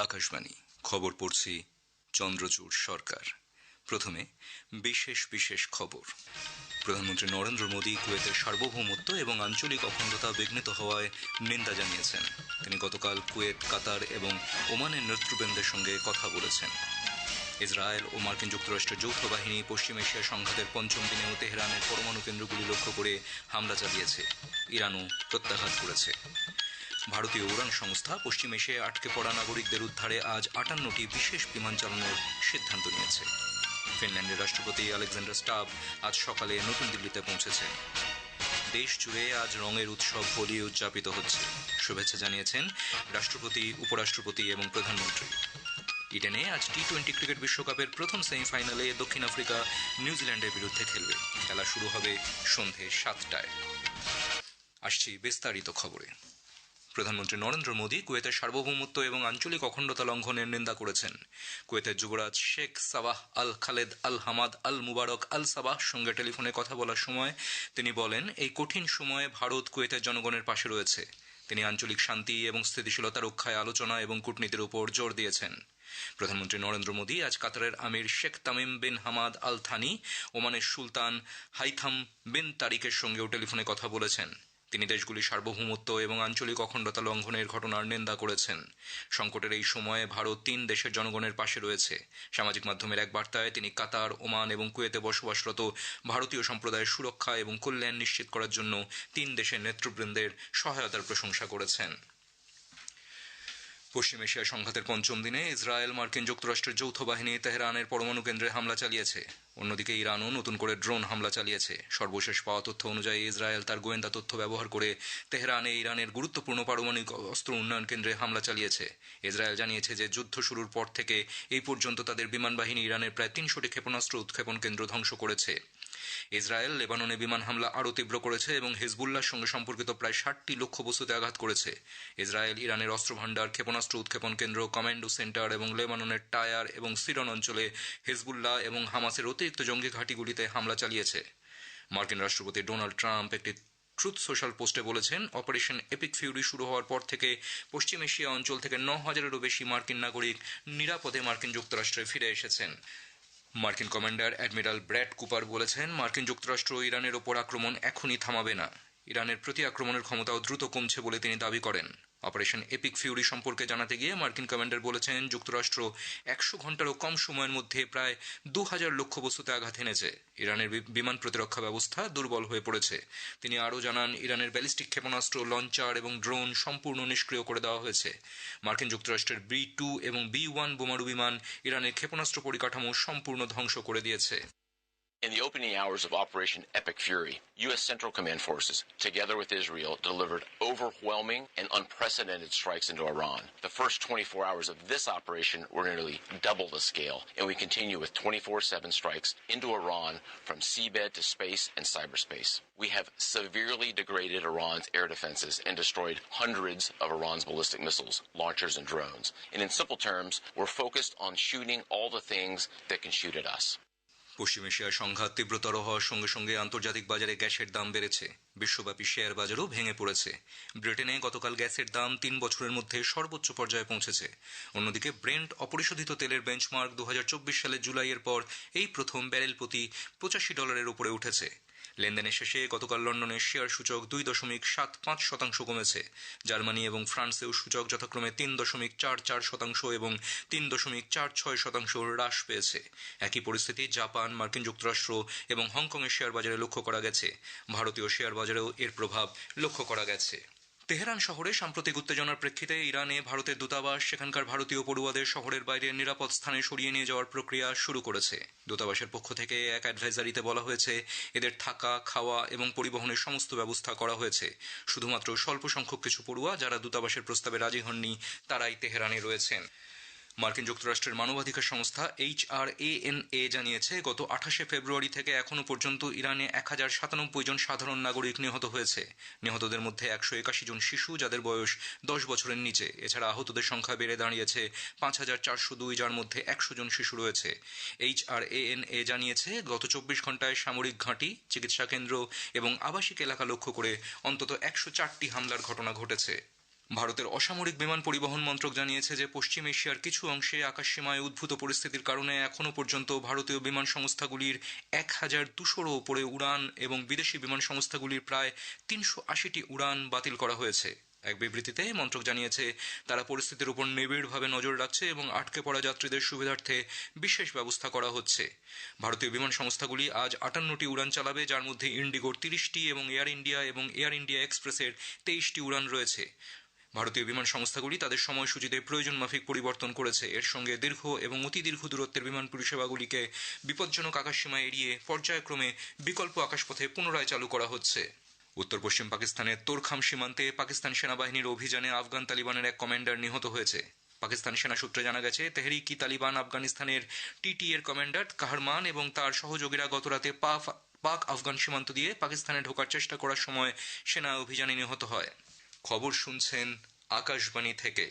আকাশবাণী খবর পড়ছি চন্দ্রচূড় সরকার। প্রথমে বিশেষ বিশেষ খবর। প্রধানমন্ত্রী নরেন্দ্র মোদী কুয়েতের সার্বভৌমত্ব এবং আঞ্চলিক অখণ্ডতা বিঘ্নিত হওয়ায় নিন্দা জানিয়েছেন। তিনি গতকাল কুয়েত, কাতার এবং ওমানের নেতৃবৃন্দের সঙ্গে কথা বলেছেন। ইসরায়েল ও মার্কিন যুক্তরাষ্ট্রের যৌথ বাহিনী পশ্চিম এশিয়া সংঘাতের পঞ্চম দিনেও তেহরানের পরমাণু কেন্দ্রগুলি লক্ষ্য করে হামলা চালিয়েছে। ইরানও প্রত্যাঘাত করেছে। ভারতীয় উড়ান সংস্থা পশ্চিম এশিয়ায় আটকে পড়া নাগরিকদের উদ্ধারে আজ 58টি বিশেষ বিমান চালানোর সিদ্ধান্ত নিয়েছে। ফিনল্যান্ডের রাষ্ট্রপতি আলেকজান্ডার স্টাব আজ সকালে নতুন দিল্লিতে পৌঁছেছেন। দেশ জুড়ে আজ রঙের উৎসব হোলি উদযাপিত হচ্ছে। শুভেচ্ছা জানিয়েছেন রাষ্ট্রপতি, উপরাষ্ট্রপতি এবং প্রধানমন্ত্রী। ইডেনে আজ টি-20 ক্রিকেট বিশ্বকাপের প্রথম সেমিফাইনালে দক্ষিণ আফ্রিকা নিউজিল্যান্ডের বিরুদ্ধে খেলবে। খেলা শুরু হবে সন্ধে 7টায়। আসছি বিস্তারিত খবরে। প্রধানমন্ত্রী নরেন্দ্র মোদী কুয়েতের সার্বভৌমত্ব এবং আঞ্চলিক অখণ্ডতা লঙ্ঘনের নিন্দা করেছেন। কুয়েতের যুবরাজ শেখ সাবাহ আল খালেদ আল হামাদ আল মুবারক আল সাবাহ সঙ্গে টেলিফোনে কথা বলার সময় তিনি বলেন, এই কঠিন সময়ে ভারত কুয়েতের জনগণের পাশে রয়েছে। তিনি আঞ্চলিক শান্তি এবং স্থিতিশীলতা রক্ষায় আলোচনা এবং কূটনীতির উপর জোর দিয়েছেন। প্রধানমন্ত্রী নরেন্দ্র মোদী আজ কাতারের আমির Sheikh Tamim bin Hamad Al Thani, ওমানের সুলতান হাইথাম বিন তারিকের সঙ্গেও টেলিফোনে কথা বলেছেন। তিনি দেশগুলির সার্বভৌমত্ব এবং আঞ্চলিক অখণ্ডতা লঙ্ঘনের ঘটনার নিন্দা করেছেন। সংকটের এই সময়ে ভারত 3 দেশের জনগণের পাশে রয়েছে। সামাজিক মাধ্যমের এক বার্তায় তিনি কাতার, ওমান এবং কুয়েতে বসবাসরত ভারতীয় সম্প্রদায়ের সুরক্ষা এবং কল্যাণ নিশ্চিত করার জন্য 3 দেশের নেতৃবৃন্দের সহায়তার প্রশংসা করেছেন। পশ্চিম এশিয়া সংঘাতের পঞ্চম দিনে ইসরায়েল, মার্কিন যুক্তরাষ্ট্রের যৌথ বাহিনী তেহরানের পরমাণু কেন্দ্রে হামলা চালিয়েছে। অন্যদিকে ইরানও নতুন করে ড্রোন হামলা চালিয়েছে। সর্বশেষ পাওয়া তথ্য অনুযায়ী ইসরায়েল তার গোয়েন্দা তথ্য ব্যবহার করে তেহরানে ইরানের গুরুত্বপূর্ণ পারমাণবিক অস্ত্র উন্নয়ন কেন্দ্রে হামলা চালিয়েছে। ইসরায়েল জানিয়েছে যে যুদ্ধ শুরুর পর থেকে এই পর্যন্ত তাদের বিমান বাহিনী ইরানের প্রায় 300টি ক্ষেপণাস্ত্র উৎক্ষেপণ কেন্দ্র ধ্বংস করেছে। ইসরায়েল লেবাননে বিমান হামলা আরও তীব্র করেছে এবং হিজবুল্লাহর সঙ্গে সম্পর্কিত প্রায় 60টি লক্ষ্যবস্তুতে আঘাত করেছে। ইসরায়েল ইরানের অস্ত্রভাণ্ডার, ক্ষেপণাস্ত্র উৎক্ষেপণ কেন্দ্র, কমান্ডো সেন্টার এবং লেবাননের টায়ার এবং সিরন অঞ্চলে হিজবুল্লাহ এবং হামাসের অতিরিক্ত জঙ্গি ঘাঁটিগুলিতে হামলা চালিয়েছে। মার্কিন রাষ্ট্রপতি ডোনাল্ড ট্রাম্প একটি ট্রুথ সোশ্যাল পোস্টে বলেছেন, অপারেশন এপিক ফিউরি শুরু হওয়ার পর থেকে পশ্চিম এশিয়া অঞ্চল থেকে 9,000-এরও বেশি মার্কিন নাগরিক নিরাপদে মার্কিন যুক্তরাষ্ট্রে ফিরে এসেছেন। মার্কিন কমান্ডার অ্যাডমিরাল ব্র্যাড কুপার বলেছেন, মার্কিন যুক্তরাষ্ট্র ইরানের ওপর আক্রমণ এখনই থামাবে না। ইরানের প্রতি আক্রমণের ক্ষমতাও দ্রুত কমছে বলে তিনি দাবি করেন। অপারেশন এপিক ফিউরি সম্পর্কে জানাতে গিয়ে মার্কিন কমান্ডার বলেছেন, যুক্তরাষ্ট্র 100 ঘন্টারও কম সময়ের মধ্যে প্রায় 2000 লক্ষ্যবস্তুতে আঘাত এনেছে। ইরানের বিমান প্রতিরক্ষা ব্যবস্থা দুর্বল হয়ে পড়েছে। তিনি আরও জানান, ইরানের ব্যালিস্টিক ক্ষেপণাস্ত্র, লঞ্চার এবং ড্রোন সম্পূর্ণ নিষ্ক্রিয় করে দেওয়া হয়েছে। মার্কিন যুক্তরাষ্ট্রের B-2 এবং B-1 বোমারু বিমান ইরানের ক্ষেপণাস্ত্র পরিকাঠামো সম্পূর্ণ ধ্বংস করে দিয়েছে। In the opening hours of Operation Epic Fury, U.S. Central Command forces, together with Israel, delivered overwhelming and unprecedented strikes into Iran. The first 24 hours of this operation were nearly double the scale, and we continue with 24/7 strikes into Iran from seabed to space and cyberspace. We have severely degraded Iran's air defenses and destroyed hundreds of Iran's ballistic missiles, launchers, and drones. And in simple terms, we're focused on shooting all the things that can shoot at us. পশ্চিম এশিয়ার সংঘাত তীব্রতর হওয়ার সঙ্গে সঙ্গে আন্তর্জাতিক বাজারে গ্যাসের দাম বেড়েছে। বিশ্বব্যাপী শেয়ার বাজারও ভেঙে পড়েছে। ব্রিটেনে গতকাল গ্যাসের দাম 3 বছরের মধ্যে সর্বোচ্চ পর্যায়ে পৌঁছেছে। অন্যদিকে ব্রেন্ট অপরিশোধিত তেলের বেঞ্চমার্ক 2024 সালের জুলাইয়ের পর এই প্রথম ব্যারেল প্রতি $85 উপরে উঠেছে। লেনদেনের শেষে গতকাল লন্ডনের শেয়ার সূচক 2.75% কমেছে। জার্মানি এবং ফ্রান্সেও সূচক যথাক্রমে 3.44% এবং 3.46% হ্রাস পেয়েছে। একই পরিস্থিতি জাপান, মার্কিন যুক্তরাষ্ট্র এবং হংকংয়ের শেয়ার বাজারে লক্ষ্য করা গেছে। ভারতীয় শেয়ার বাজারেও এর প্রভাব লক্ষ্য করা গেছে। তেহরান শহরে সাম্প্রতিক উত্তেজনার প্রেক্ষিতে ইরানে ভারতের দূতাবাস সেখানকার ভারতীয় পড়ুয়াদের শহরের বাইরে নিরাপদ স্থানে সরিয়ে নিয়ে যাওয়ার প্রক্রিয়া শুরু করেছে। দূতাবাসের পক্ষ থেকে এক অ্যাডভাইজারিতে বলা হয়েছে, এদের থাকা, খাওয়া এবং পরিবহনের সমস্ত ব্যবস্থা করা হয়েছে। শুধুমাত্র স্বল্প সংখ্যক কিছু পড়ুয়া যারা দূতাবাসের প্রস্তাবে রাজি হননি তারাই তেহরানে রয়েছেন। মার্কিন যুক্তরাষ্ট্রের মানবাধিকার সংস্থা HRANA জানিয়েছে, গত 28 ফেব্রুয়ারি থেকে এখনও পর্যন্ত ইরানে 1097 জন সাধারণ নাগরিক নিহত হয়েছে। নিহতদের মধ্যে 181 জন শিশু যাদের বয়স 10 বছরের নিচে। এছাড়া আহতদের সংখ্যা বেড়ে দাঁড়িয়েছে 5402, যার মধ্যে 100 জন শিশু রয়েছে। HRANA জানিয়েছে, গত 24 ঘন্টায় সামরিক ঘাঁটি, চিকিৎসা কেন্দ্র এবং আবাসিক এলাকা লক্ষ্য করে অন্তত 104টি হামলার ঘটনা ঘটেছে। ভারতের অসামরিক বিমান পরিবহন মন্ত্রক জানিয়েছে যে পশ্চিম এশিয়ার কিছু অংশে আকাশসীমায় উদ্ভূত পরিস্থিতির কারণে এখনও পর্যন্ত ভারতীয় বিমান সংস্থাগুলির 1,200-রও ওপরে উড়ান এবং বিদেশি বিমান সংস্থাগুলির প্রায় 380টি উড়ান বাতিল করা হয়েছে। এক বিবৃতিতে মন্ত্রক জানিয়েছে তারা পরিস্থিতির উপর নিবিড়ভাবে নজর রাখছে এবং আটকে পড়া যাত্রীদের সুবিধার্থে বিশেষ ব্যবস্থা করা হচ্ছে। ভারতীয় বিমান সংস্থাগুলি আজ 58টি উড়ান চালাবে, যার মধ্যে ইন্ডিগোর 30টি এবং এয়ার ইন্ডিয়া এক্সপ্রেসের 23টি উড়ান রয়েছে। ভারতীয় বিমান সংস্থাগুলি তাদের সময়সূচিতে প্রয়োজন মাফিক পরিবর্তন করেছে। এর সঙ্গে দীর্ঘ এবং অতি দীর্ঘ দূরত্বের বিমান পরিষেবাগুলিকে বিপজ্জনক আকাশসীমা এড়িয়ে পর্যায়ক্রমে বিকল্প আকাশপথে পুনরায় চালু করা হচ্ছে। উত্তর পশ্চিম পাকিস্তানের তোরখাম সীমান্তে পাকিস্তান সেনাবাহিনীর অভিযানে আফগান তালিবানের এক কমান্ডার নিহত হয়েছে। পাকিস্তান সেনা সূত্রে জানা গেছে তেহরিক ই তালিবান আফগানিস্তানের টিটি এর কমান্ডার কাহরমান এবং তার সহযোগীরা গতরাতে পাক আফগান সীমান্ত দিয়ে পাকিস্তানে ঢোকার চেষ্টা করার সময় সেনা অভিযানে নিহত হয়। খবর শুনছেন আকাশবাণী থেকে।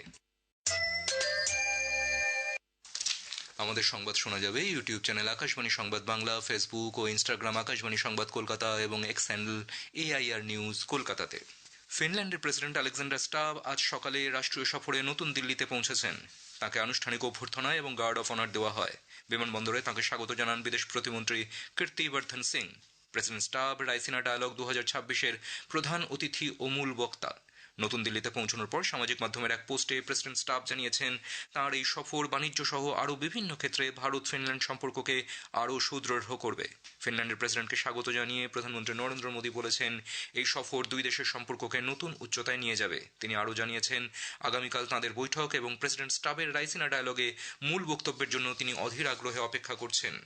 আমাদের সংবাদ শোনা যাবে ইউটিউব চ্যানেল আকাশবাণী সংবাদ বাংলা, ফেসবুক ও ইনস্টাগ্রাম আকাশবাণী সংবাদ কলকাতা এবং এক্স হ্যান্ডেল AIR নিউজ কলকাতাতে। ফিনল্যান্ডের প্রেসিডেন্ট আলেকজান্ডার স্টাব আজ সকালে রাষ্ট্রীয় সফরে নতুন দিল্লিতে পৌঁছেছেন। তাকে আনুষ্ঠানিক অভ্যর্থনা এবং গার্ড অফ অনার দেওয়া হয়। বিমানবন্দরে তাকে স্বাগত জানান বিদেশ প্রতিমন্ত্রী কীর্তিবর্ধন সিং। প্রেসিডেন্ট স্টাব রাইসিনা ডায়ালগ 2026-এর প্রধান অতিথি ও মূল বক্তা। নতুন দিল্লিতে পৌঁছানোর পর সামাজিক মাধ্যমের এক পোস্টে প্রেসিডেন্ট স্টাব জানিয়েছেন তাঁর এই সফর বাণিজ্য সহ আরও বিভিন্ন ক্ষেত্রে ভারত ফিনল্যান্ড সম্পর্ককে আরও সুদৃঢ় করবে। ফিনল্যান্ডের প্রেসিডেন্টকে স্বাগত জানিয়ে প্রধানমন্ত্রী নরেন্দ্র মোদী বলেছেন এই সফর দুই দেশের সম্পর্ককে নতুন উচ্চতায় নিয়ে যাবে। তিনি আরও জানিয়েছেন আগামীকাল তাঁদের বৈঠক এবং প্রেসিডেন্ট স্টাবের রাইসিনা ডায়ালগে মূল বক্তব্যের জন্য তিনি অধীর আগ্রহে অপেক্ষা করছেন।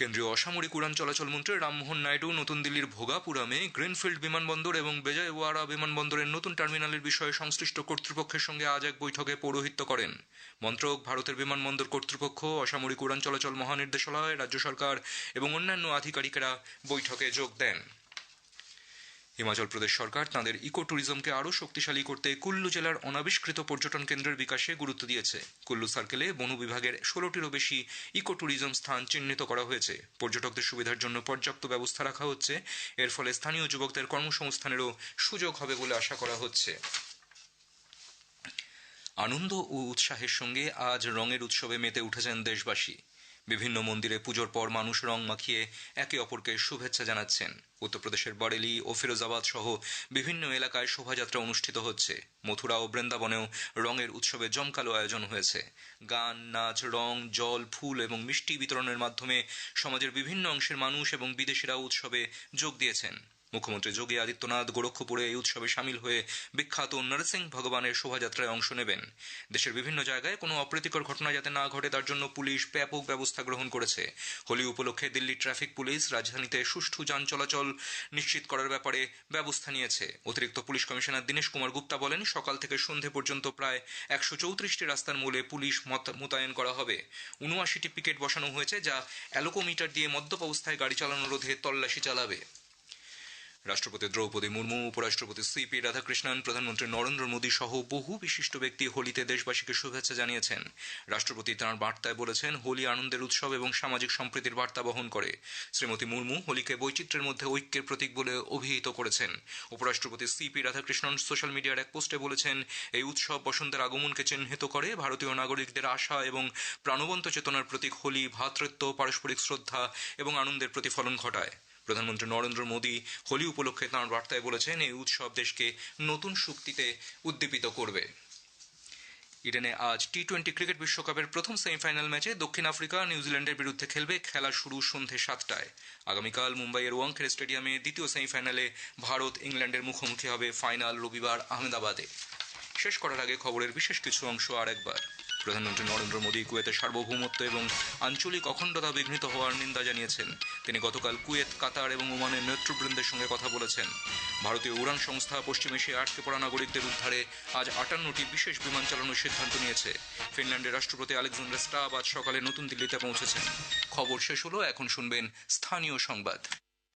কেন্দ্রীয় অসামরিক উড়ান চলাচল মন্ত্রী রামমোহন নাইডু নতুন দিল্লির ভোগাপুরামে গ্রিনফিল্ড বিমানবন্দর এবং বিজয়ওয়াড়া বিমানবন্দরের নতুন টার্মিনালের বিষয়ে সংশ্লিষ্ট কর্তৃপক্ষের সঙ্গে আজ এক বৈঠকে পৌরোহিত্য করেন। মন্ত্রক, ভারতের বিমানবন্দর কর্তৃপক্ষ, অসামরিক উড়ান চলাচল মহানির্দেশালয়, রাজ্য সরকার এবং অন্যান্য আধিকারিকেরা বৈঠকে যোগ দেন। হিমাচল প্রদেশ সরকার তাঁদের ইকো ট্যুরিজমকে আরও শক্তিশালী করতে কুল্লু জেলার অনাবিষ্কৃত পর্যটন কেন্দ্রের বিকাশে গুরুত্ব দিয়েছে। কুল্লু সার্কেলে বন বিভাগের 16টিরও বেশি ইকো ট্যুরিজম স্থান চিহ্নিত করা হয়েছে। পর্যটকদের সুবিধার জন্য পর্যাপ্ত ব্যবস্থা রাখা হচ্ছে। এর ফলে স্থানীয় যুবকদের কর্মসংস্থানেরও সুযোগ হবে বলে আশা করা হচ্ছে। আনন্দ ও উৎসাহের সঙ্গে আজ রঙের উৎসবে মেতে উঠেছেন দেশবাসী। বিভিন্ন মন্দিরে পুজোর পর মানুষ রং মাখিয়ে একে অপরকে শুভেচ্ছা জানাচ্ছেন। উত্তরপ্রদেশের বরেলি ও ফিরোজাবাদ সহ বিভিন্ন এলাকায় শোভাযাত্রা অনুষ্ঠিত হচ্ছে। মথুরা ও বৃন্দাবনেও রঙের উৎসবে জমকালো আয়োজন হয়েছে। গান, নাচ, রং, জল, ফুল এবং মিষ্টি বিতরণের মাধ্যমে সমাজের বিভিন্ন অংশের মানুষ এবং বিদেশিরাও উৎসবে যোগ দিয়েছেন। মুখ্যমন্ত্রী যোগী আদিত্যনাথ গোরক্ষপুরে এই উৎসবে সামিল হয়ে বিখ্যাত নরসিংহ ভগবানের শোভাযাত্রায় অংশ নেবেন। দেশের বিভিন্ন জায়গায় কোনো অপ্রীতিকর ঘটনা যাতে না ঘটে তার জন্য পুলিশ ব্যাপক ব্যবস্থা গ্রহণ করেছে। হোলি উপলক্ষে দিল্লি ট্রাফিক পুলিশ রাজধানীতে সুষ্ঠু যান চলাচল নিশ্চিত করার ব্যাপারে ব্যবস্থা নিয়েছে। অতিরিক্ত পুলিশ কমিশনার দীনেশ কুমার গুপ্তা বলেন সকাল থেকে সন্ধে পর্যন্ত প্রায় 134টি রাস্তার মূলে পুলিশ মোতায়েন করা হবে। 79টি পিকেট বসানো হয়েছে যা অ্যালোকোমিটার দিয়ে মদ্যপ অবস্থায় গাড়ি চালানো রোধে তল্লাশি চালাবে। রাষ্ট্রপতি দ্রৌপদী মুর্মু, উপরাষ্ট্রপতি CP রাধাকৃষ্ণন, প্রধানমন্ত্রী নরেন্দ্র মোদী সহ বহু বিশিষ্ট ব্যক্তি হোলিতে দেশবাসীকে শুভেচ্ছা জানিয়েছেন। রাষ্ট্রপতি তাঁর বার্তায় বলেছেন হোলি আনন্দের উৎসব এবং সামাজিক সম্প্রীতির বার্তা বহন করে। শ্রীমতী মুর্মু হোলিকে বৈচিত্র্যের মধ্যে ঐক্যের প্রতীক বলে অভিহিত করেছেন। উপরাষ্ট্রপতি CP রাধাকৃষ্ণন সোশ্যাল মিডিয়ার এক পোস্টে বলেছেন এই উৎসব বসন্তের আগমনকে চিহ্নিত করে। ভারতীয় নাগরিকদের আশা এবং প্রাণবন্ত চেতনার প্রতীক হোলি ভ্রাতৃত্ব, পারস্পরিক শ্রদ্ধা এবং আনন্দের প্রতিফলন ঘটায়। প্রধানমন্ত্রী নরেন্দ্র মোদী হোলি উপলক্ষে তাঁর বার্তায় বলেছেন এই উৎসব দেশকে নতুন শক্তিতে উদ্দীপিত করবে। ইডেনে আজ T20 ক্রিকেট বিশ্বকাপের প্রথম সেমিফাইনাল ম্যাচে দক্ষিণ আফ্রিকা নিউজিল্যান্ডের বিরুদ্ধে খেলবে। খেলা শুরু সন্ধে 7টায়। আগামীকাল মুম্বাইয়ের ওয়াংখেড়ে স্টেডিয়ামে দ্বিতীয় সেমিফাইনালে ভারত ইংল্যান্ডের মুখোমুখি হবে। ফাইনাল রবিবার আহমেদাবাদে। শেষ করার আগে খবরের বিশেষ কিছু অংশ আরেকবার। প্রধানমন্ত্রী নরেন্দ্র মোদী কুয়েতের সার্বভৌমত্ব এবং আঞ্চলিক অখণ্ডতা বিঘ্নিত হওয়ার নিন্দা জানিয়েছেন। তিনি গতকাল কুয়েত, কাতার এবং ওমানের নেতৃবৃন্দের সঙ্গে কথা বলেছেন। ভারতীয় উড়ান সংস্থা পশ্চিম এশিয়ায় আটকে পড়া নাগরিকদের উদ্ধারে আজ 58টি বিশেষ বিমান চালানোর সিদ্ধান্ত নিয়েছে। ফিনল্যান্ডের রাষ্ট্রপতি আলেকজান্ডার স্টাব আজ সকালে নতুন দিল্লিতে পৌঁছেছেন। খবর শেষ হলো। এখন শুনবেন স্থানীয় সংবাদ।